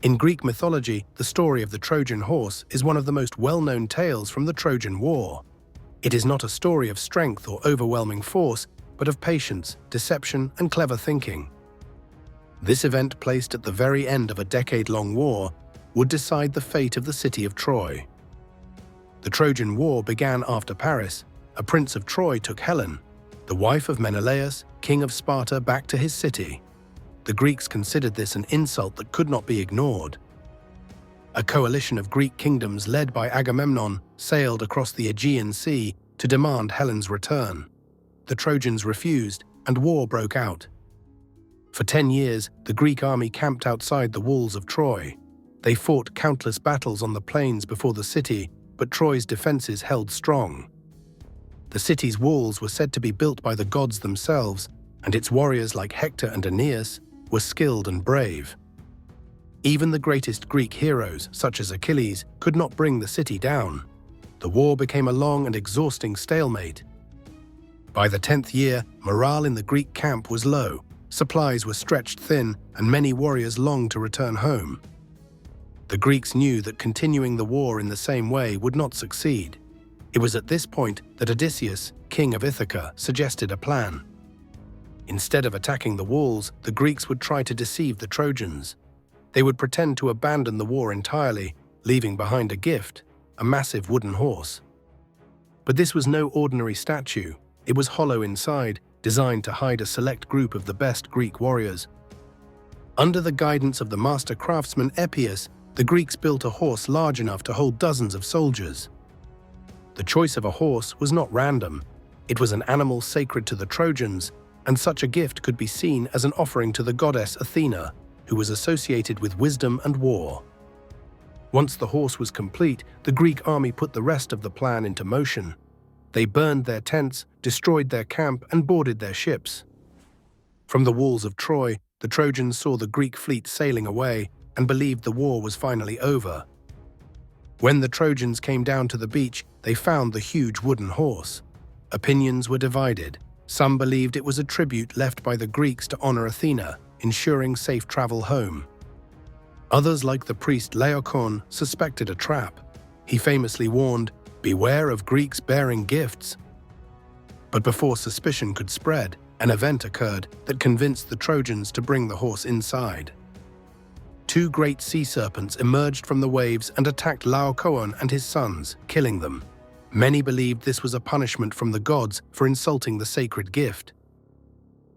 In Greek mythology, the story of the Trojan Horse is one of the most well-known tales from the Trojan War. It is not a story of strength or overwhelming force, but of patience, deception, and clever thinking. This event, placed at the very end of a decade-long war, would decide the fate of the city of Troy. The Trojan War began after Paris. A prince of Troy took Helen, the wife of Menelaus, king of Sparta, back to his city. The Greeks considered this an insult that could not be ignored. A coalition of Greek kingdoms led by Agamemnon sailed across the Aegean Sea to demand Helen's return. The Trojans refused, and war broke out. For 10 years, the Greek army camped outside the walls of Troy. They fought countless battles on the plains before the city, but Troy's defenses held strong. The city's walls were said to be built by the gods themselves, and its warriors like Hector and Aeneas were skilled and brave. Even the greatest Greek heroes, such as Achilles, could not bring the city down. The war became a long and exhausting stalemate. By the 10th year, morale in the Greek camp was low, supplies were stretched thin, and many warriors longed to return home. The Greeks knew that continuing the war in the same way would not succeed. It was at this point that Odysseus, king of Ithaca, suggested a plan. Instead of attacking the walls, the Greeks would try to deceive the Trojans. They would pretend to abandon the war entirely, leaving behind a gift, a massive wooden horse. But this was no ordinary statue. It was hollow inside, designed to hide a select group of the best Greek warriors. Under the guidance of the master craftsman Epeius, the Greeks built a horse large enough to hold dozens of soldiers. The choice of a horse was not random. It was an animal sacred to the Trojans, and such a gift could be seen as an offering to the goddess Athena, who was associated with wisdom and war. Once the horse was complete, the Greek army put the rest of the plan into motion. They burned their tents, destroyed their camp, and boarded their ships. From the walls of Troy, the Trojans saw the Greek fleet sailing away and believed the war was finally over. When the Trojans came down to the beach, they found the huge wooden horse. Opinions were divided. Some believed it was a tribute left by the Greeks to honor Athena, ensuring safe travel home. Others, like the priest Laocoon, suspected a trap. He famously warned, "Beware of Greeks bearing gifts." But before suspicion could spread, an event occurred that convinced the Trojans to bring the horse inside. Two great sea serpents emerged from the waves and attacked Laocoon and his sons, killing them. Many believed this was a punishment from the gods for insulting the sacred gift.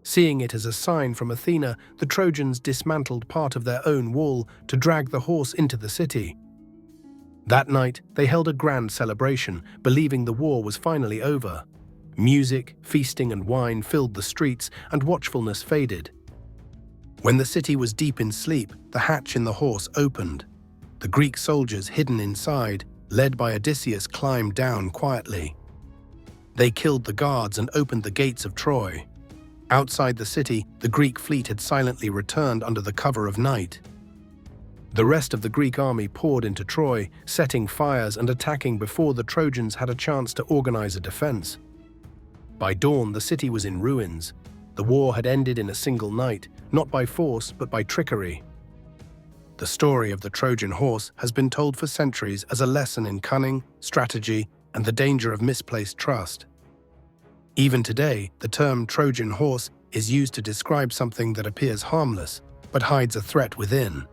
Seeing it as a sign from Athena, the Trojans dismantled part of their own wall to drag the horse into the city. That night, they held a grand celebration, believing the war was finally over. Music, feasting, and wine filled the streets, and watchfulness faded. When the city was deep in sleep, the hatch in the horse opened. The Greek soldiers hidden inside, led by Odysseus, climbed down quietly. They killed the guards and opened the gates of Troy. Outside the city, the Greek fleet had silently returned under the cover of night. The rest of the Greek army poured into Troy, setting fires and attacking before the Trojans had a chance to organize a defense. By dawn, the city was in ruins. The war had ended in a single night, not by force but by trickery. The story of the Trojan horse has been told for centuries as a lesson in cunning, strategy, and the danger of misplaced trust. Even today, the term Trojan horse is used to describe something that appears harmless but hides a threat within.